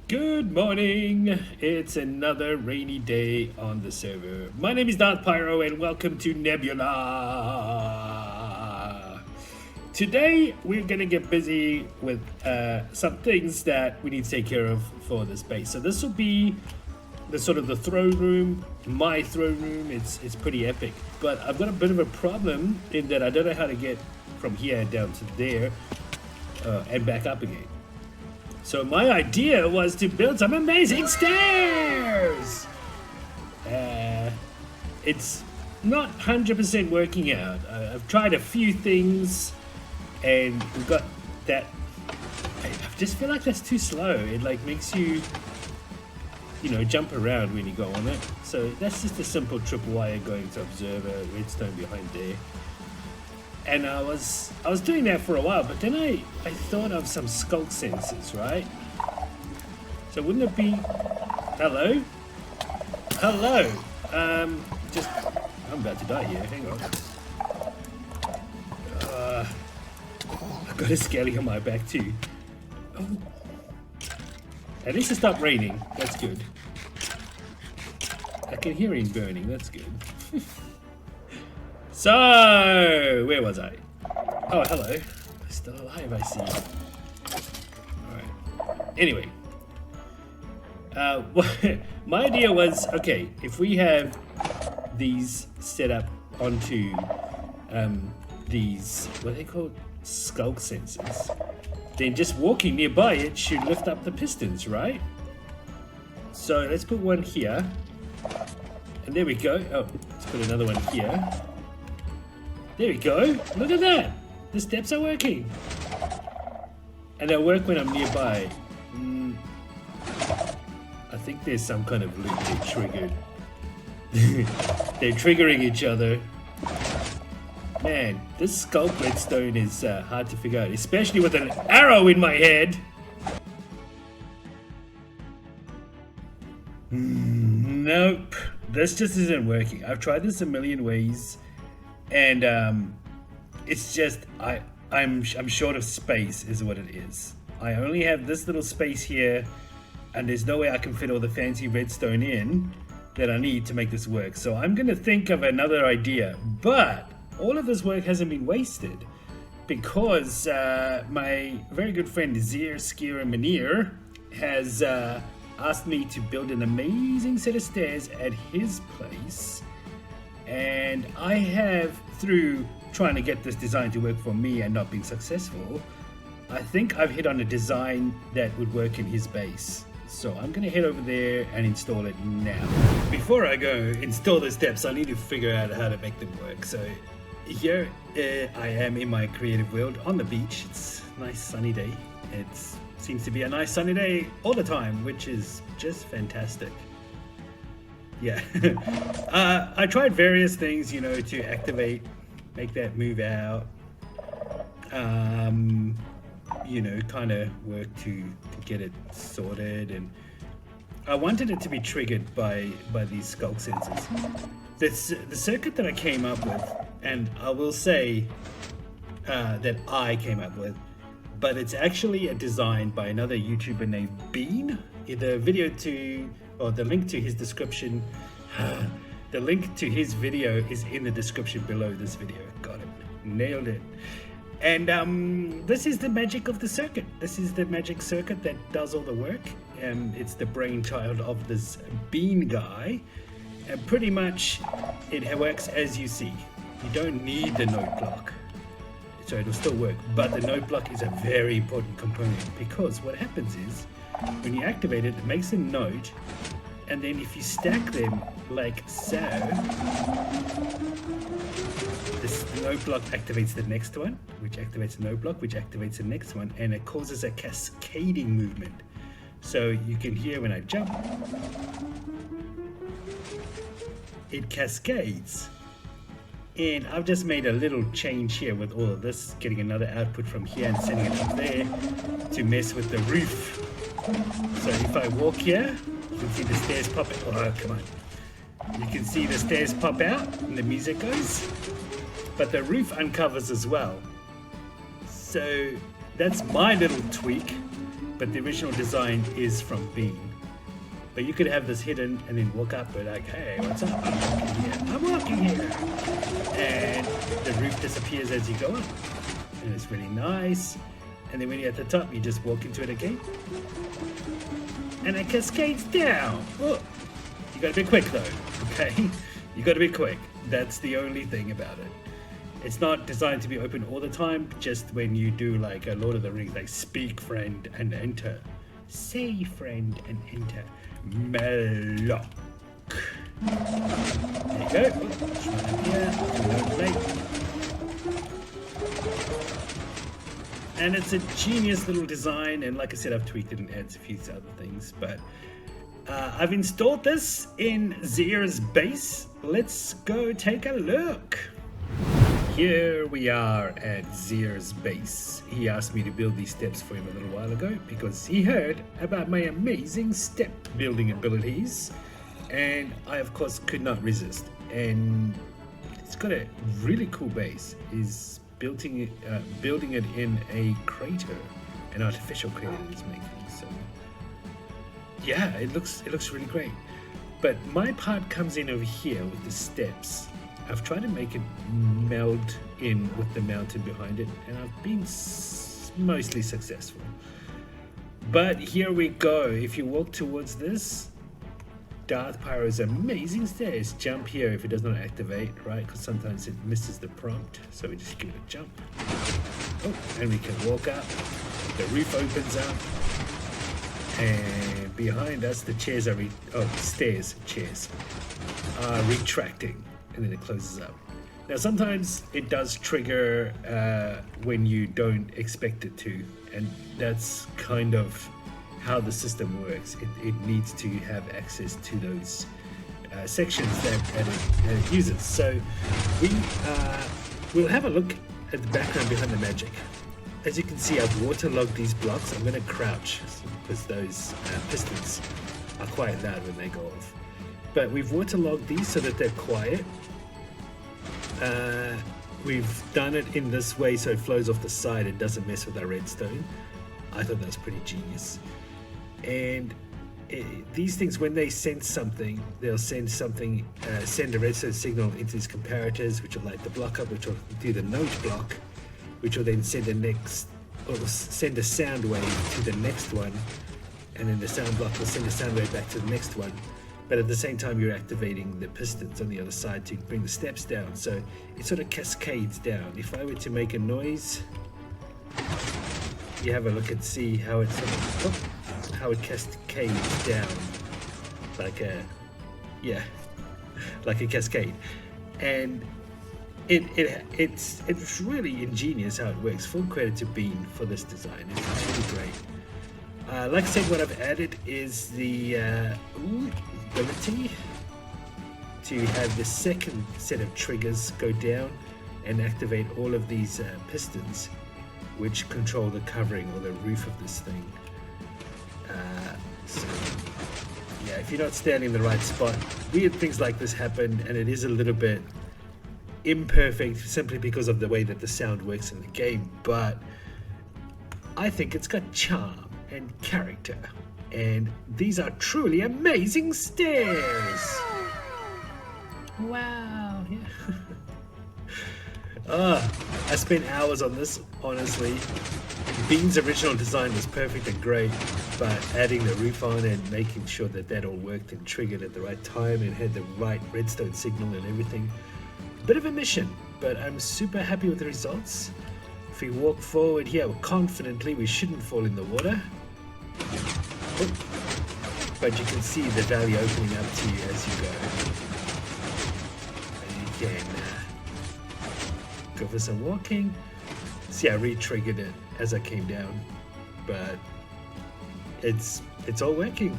Good morning. It's another rainy day on the server. My name is Darth Pyro and welcome to Nebula. Today we're gonna get busy with some things that we need to take care of for this base. So this will be the sort of the throne room, my throne room. It's pretty epic, but I've got a bit of a problem in that I don't know how to get from here down to there and back up again. So my idea was to build some amazing stairs. It's not 100% working out. I've tried a few things, and we've got that. I just feel like that's too slow. It like makes you, jump around when you go on it. So that's just a simple triple wire going to observer, redstone behind there. And I was doing that for a while, but then I thought of some skulk sensors, right? So wouldn't it be... Hello? Hello! I'm about to die here, hang on. I've got a skelly on my back too. Oh. At least it stopped raining, that's good. I can hear him burning, that's good. So, where was I? Oh, hello. I'm still alive, I see. Alright. Anyway. My idea was, okay, if we have these set up onto these, what are they called? Skulk sensors. Then just walking nearby it should lift up the pistons, right? So let's put one here. And there we go. Oh, let's put another one here. There we go. Look at that. The steps are working. And they'll work when I'm nearby. I think there's some kind of loop they triggered. They're triggering each other. Man, this skulk redstone is hard to figure out, especially with an arrow in my head. Nope. This just isn't working. I've tried this a million ways. And it's just I'm short of space is what it is. I only have this little space here, and there's no way I can fit all the fancy redstone in that I need to make this work. So I'm gonna think of another idea, but all of this work hasn't been wasted because my very good friend Zir Skier Manir has asked me to build an amazing set of stairs at his place. And I have, through trying to get this design to work for me and not being successful, I think I've hit on a design that would work in his base. So I'm going to head over there and install it now. Before I go install the steps, I need to figure out how to make them work. So here I am in my creative world on the beach. It's a nice sunny day. It seems to be a nice sunny day all the time, which is just fantastic. Yeah, I tried various things, to activate, make that move out, kind of work to get it sorted, and I wanted it to be triggered by these skulk sensors. The circuit that I came up with, and I will say that I came up with, but it's actually a design by another YouTuber named Bean. The link to his description, the link to his video is in the description below this video. Got it, nailed it. And this is the magic of the circuit. This is the magic circuit that does all the work. It's the brainchild of this Bean guy, and pretty much it works as you see. You don't need the note block, so it'll still work. But the note block is a very important component, because what happens is, when you activate it, it makes a note, and then if you stack them like so, this note block activates the next one, which activates the note block, which activates the next one, and it causes a cascading movement. So you can hear when I jump, it cascades. And I've just made a little change here with all of this, getting another output from here and sending it up there to mess with the roof. So if I walk here, you can see the stairs pop out. Oh, come on. You can see the stairs pop out and the music goes. But the roof uncovers as well. So that's my little tweak. but the original design is from Bean. But you could have this hidden and then walk up and like, hey, what's up? I'm walking here. And the roof disappears as you go up. And it's really nice. And then when you're at the top, you just walk into it again. And it cascades down. Oh, you gotta be quick though, okay? You gotta be quick. That's the only thing about it. It's not designed to be open all the time, just when you do like a Lord of the Rings, like speak friend and enter. Say friend and enter. Melock. There you go. And it's a genius little design, and like I said, I've tweaked it and adds a few other things, but I've installed this in Zier's base. Let's go take a look. Here we are at Zier's base. He asked me to build these steps for him a little while ago because he heard about my amazing step building abilities, and I of course could not resist. And it's got a really cool base. He's building it in a crater, an artificial crater that he's making. So yeah, it looks really great. But my part comes in over here with the steps. I've tried to make it meld in with the mountain behind it, and I've been mostly successful. But here we go. If you walk towards this, Darth Pyro's amazing stairs. Jump here if it does not activate, right? Because sometimes it misses the prompt. So we just give it a jump. Oh, and we can walk up. The roof opens up. And behind us, the chairs are chairs are retracting. And then it closes up. Now sometimes it does trigger when you don't expect it to, and that's kind of how the system works. It needs to have access to those sections that it uses. So we'll have a look at the background behind the magic. As you can see, I've waterlogged these blocks. I'm going to crouch because those pistons are quite loud when they go off. But we've waterlogged these so that they're quiet. We've done it in this way so it flows off the side and doesn't mess with our redstone. I thought that was pretty genius. And these things, when they sense something, they'll send a redstone signal into these comparators, which will light the block up, which will do the note block, which will then send a sound wave to the next one, and then the sound block will send a sound wave back to the next one. But at the same time, you're activating the pistons on the other side to bring the steps down. So it sort of cascades down. If I were to make a noise, you have a look and see how it how it cascades down like a cascade. And it's really ingenious how it works. Full credit to Bean for this design. It's really great. Like I said, what I've added is the ability to have the second set of triggers go down and activate all of these pistons, which control the covering or the roof of this thing. So yeah, if you're not standing in the right spot, weird things like this happen, and it is a little bit imperfect simply because of the way that the sound works in the game, but I think it's got charm and character, and these are truly amazing stairs. Wow. Yeah. I spent hours on this, honestly. Bean's original design was perfect and great, but adding the roof on and making sure that all worked and triggered at the right time and had the right redstone signal and everything. Bit of a mission, but I'm super happy with the results. If we walk forward here confidently, we shouldn't fall in the water. Oh. But you can see the valley opening up to you as you go. And you can go for some walking. See, I re-triggered it as I came down, but it's all working.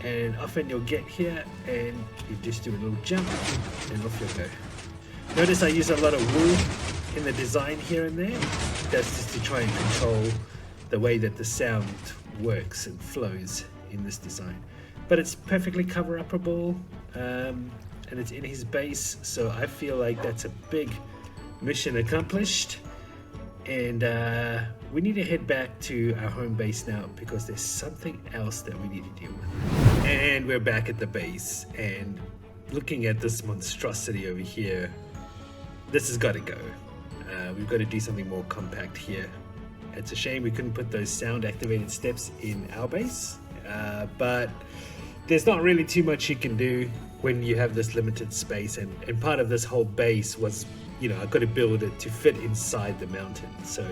And often you'll get here and you just do a little jump and off you'll go. Notice I use a lot of wool in the design here and there. That's just to try and control the way that the sound works and flows in this design. But it's perfectly cover-upable, and it's in his base, so I feel like that's a big mission accomplished. And we need to head back to our home base now because there's something else that we need to deal with. And we're back at the base, and looking at this monstrosity over here, this has got to go. We've got to do something more compact here. It's a shame we couldn't put those sound activated steps in our base, but there's not really too much you can do when you have this limited space, and part of this whole base was, you know, I've got to build it to fit inside the mountain. So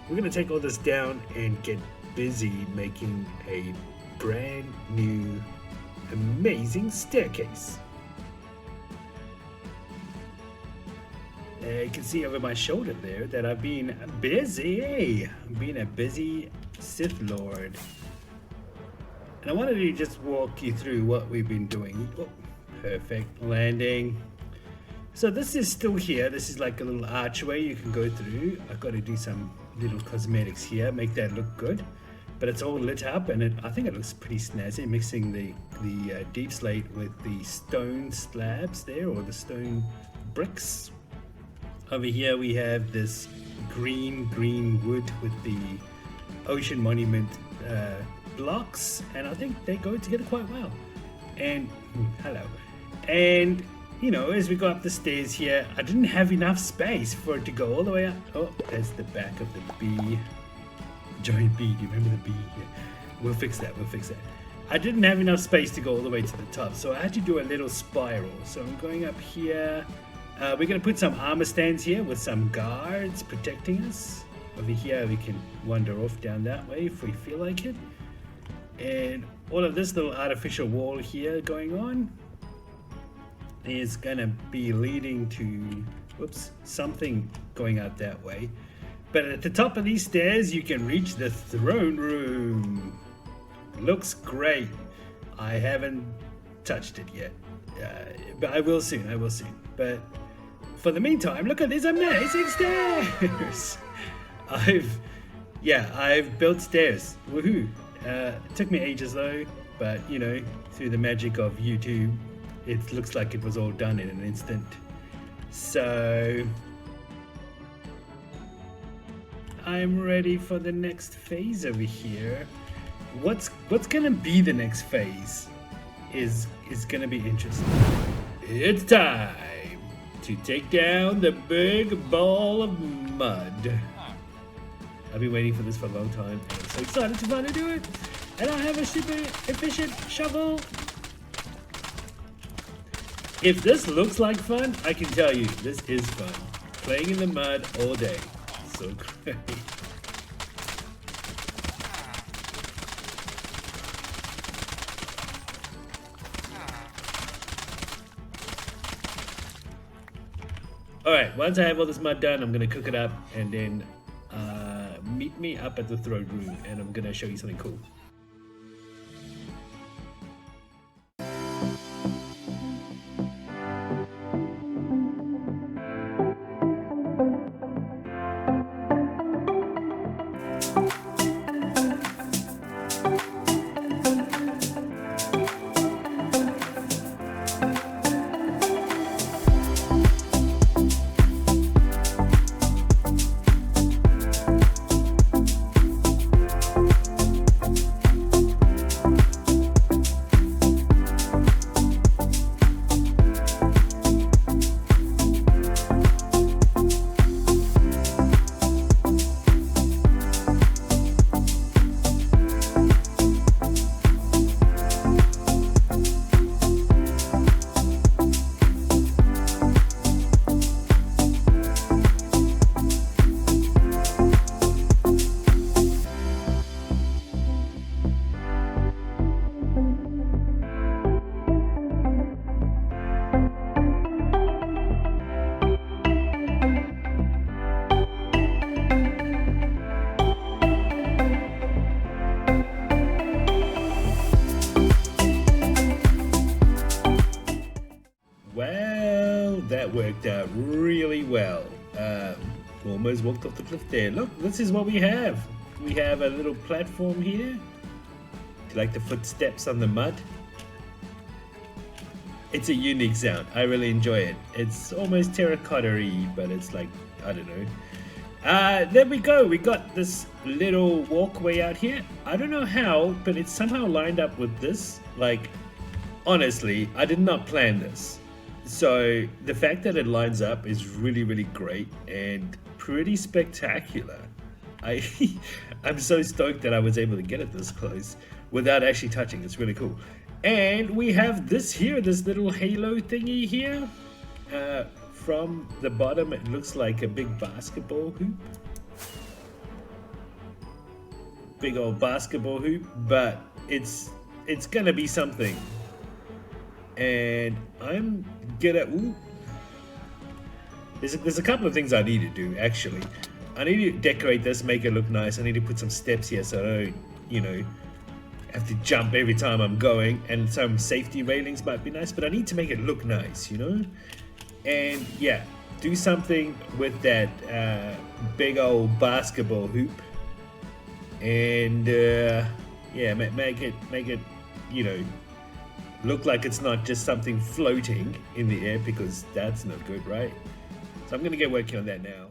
we're going to take all this down and get busy making a brand new amazing staircase. You can see over my shoulder there that I've been busy. I've been a busy Sith Lord. And I wanted to just walk you through what we've been doing. Oh, perfect landing. So this is still here. This is like a little archway you can go through. I've got to do some little cosmetics here, make that look good. But it's all lit up, and I think it looks pretty snazzy, mixing the deep slate with the stone slabs there, or the stone bricks. Over here we have this green wood with the ocean monument blocks, and I think they go together quite well. And hello. And you know, as we go up the stairs here, I didn't have enough space for it to go all the way up. Oh, there's the back of the bee. Giant bee, do you remember the bee here? We'll fix that. I didn't have enough space to go all the way to the top, so I had to do a little spiral. So I'm going up here. We're going to put some armor stands here with some guards protecting us. Over here we can wander off down that way if we feel like it. And all of this little artificial wall here going on is going to be leading to, whoops, something going out that way. But at the top of these stairs you can reach the throne room. Looks great. I haven't touched it yet, but I will soon. But for the meantime, look at these amazing stairs. I've built stairs. Woohoo! It took me ages though, but you know, through the magic of YouTube, it looks like it was all done in an instant. So I'm ready for the next phase over here. What's gonna be the next phase is gonna be interesting. It's time to take down the big ball of mud. I've been waiting for this for a long time, and I'm so excited to finally do it. And I have a super efficient shovel. If this looks like fun, I can tell you, this is fun. Playing in the mud all day. So great. Alright, once I have all this mud done, I'm going to cook it up, and then meet me up at the throne room, and I'm going to show you something cool. That worked out really well. Almost walked off the cliff there. Look, this is what we have. We have a little platform here. Do you like the footsteps on the mud? It's a unique sound. I really enjoy it. It's almost terracotta-y, but it's like, I don't know. There we go. We got this little walkway out here. I don't know how, but it's somehow lined up with this. Like, honestly, I did not plan this. So the fact that it lines up is really, really great and pretty spectacular. I, I'm so stoked that I was able to get it this close without actually touching. It's really cool. And we have this here, this little halo thingy here. From the bottom, it looks like a big basketball hoop. Big old basketball hoop, but it's gonna be something. And I'm gonna, ooh. There's a couple of things I need to do, actually. I need to decorate this, make it look nice. I need to put some steps here so I don't, you know, have to jump every time I'm going. And some safety railings might be nice, but I need to make it look nice, you know? And yeah, do something with that big old basketball hoop, and yeah, make it, you know, look like it's not just something floating in the air, because that's not good, right? So I'm gonna get working on that now.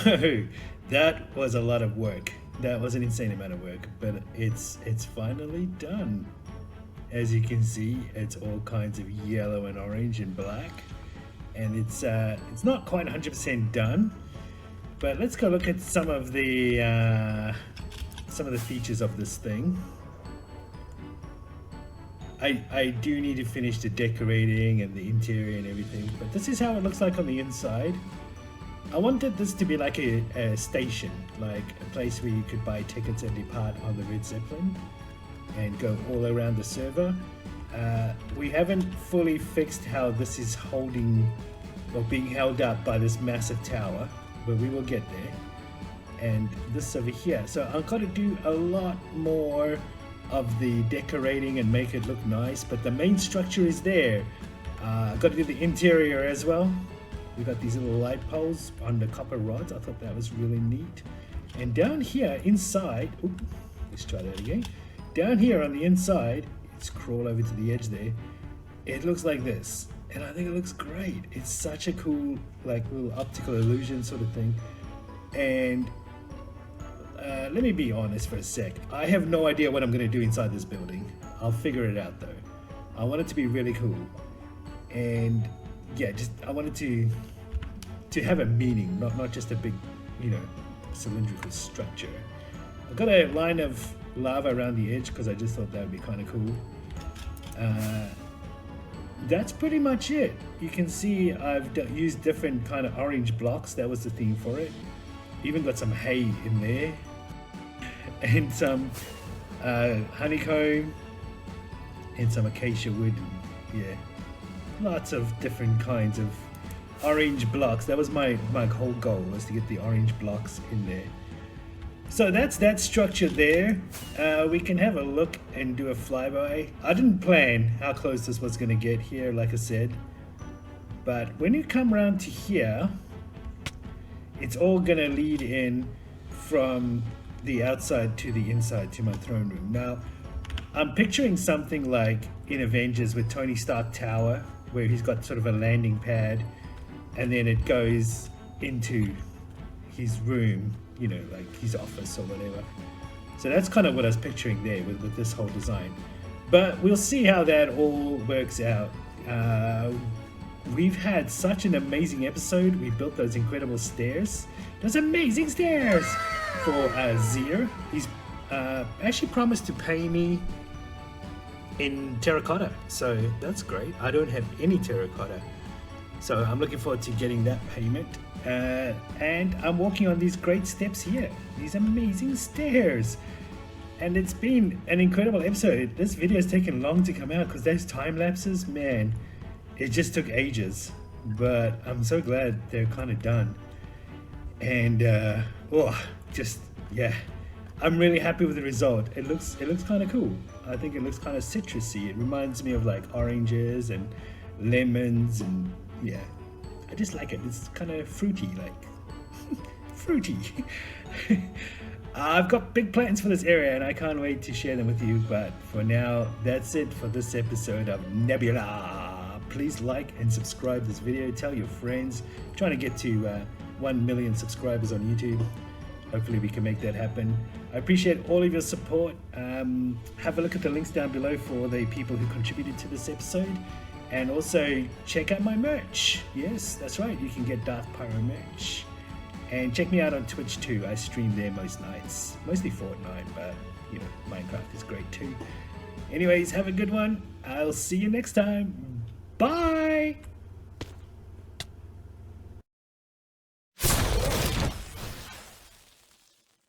So that was a lot of work. That was an insane amount of work, but it's finally done. As you can see, it's all kinds of yellow and orange and black, and it's not quite 100% done. But let's go look at some of the features of this thing. I do need to finish the decorating and the interior and everything, but this is how it looks like on the inside. I wanted this to be like a station, like a place where you could buy tickets and depart on the Red Zeppelin and go all around the server. We haven't fully fixed how this is holding or being held up by this massive tower, but we will get there. And this over here, so I've got to do a lot more of the decorating and make it look nice, but the main structure is there. I've got to do the interior as well. We've got these little light poles on the copper rods. I thought that was really neat. And down here inside, let's try that again. Down here on the inside, let's crawl over to the edge there. It looks like this, and I think it looks great. It's such a cool, like, little optical illusion sort of thing. And let me be honest for a sec. I have no idea what I'm going to do inside this building. I'll figure it out though. I want it to be really cool, and yeah, just I wanted to have a meaning, not just a big, cylindrical structure. I've got a line of lava around the edge because I just thought that would be kind of cool. That's pretty much it. You can see I've used different kind of orange blocks. That was the theme for it. Even got some hay in there and some honeycomb and some acacia wood. Yeah, lots of different kinds of orange blocks. That was my whole goal, was to get the orange blocks in there. So that's that structure there. We can have a look and do a flyby. I didn't plan how close this was going to get here, like I said, but when you come around to here, it's all going to lead in from the outside to the inside to my throne room. Now, I'm picturing something like in Avengers with Tony Stark Tower, where he's got sort of a landing pad, and then it goes into his room, like his office or whatever. So that's kind of what I was picturing there with this whole design. But we'll see how that all works out. We've had such an amazing episode. We built those incredible stairs. Those amazing stairs for Zir. He's actually promised to pay me in terracotta, so that's great. I don't have any terracotta, so I'm looking forward to getting that payment. And I'm walking on these great steps here, these amazing stairs. And it's been an incredible episode. This video has taken long to come out because those time lapses, man, it just took ages, but I'm so glad they're kind of done. And I'm really happy with the result. It looks kind of cool. I think it looks kind of citrusy. It reminds me of like oranges and lemons, and yeah, I just like it. It's kind of fruity, like fruity. I've got big plans for this area and I can't wait to share them with you, but for now, that's it for this episode of Nebula. Please like and subscribe this video. Tell your friends. I'm trying to get to 1 million subscribers on YouTube. Hopefully we can make that happen. I appreciate all of your support. Have a look at the links down below for the people who contributed to this episode. And also check out my merch. Yes, that's right. You can get Darth Pyro merch. And check me out on Twitch too. I stream there most nights. Mostly Fortnite, but Minecraft is great too. Anyways, have a good one. I'll see you next time. Bye!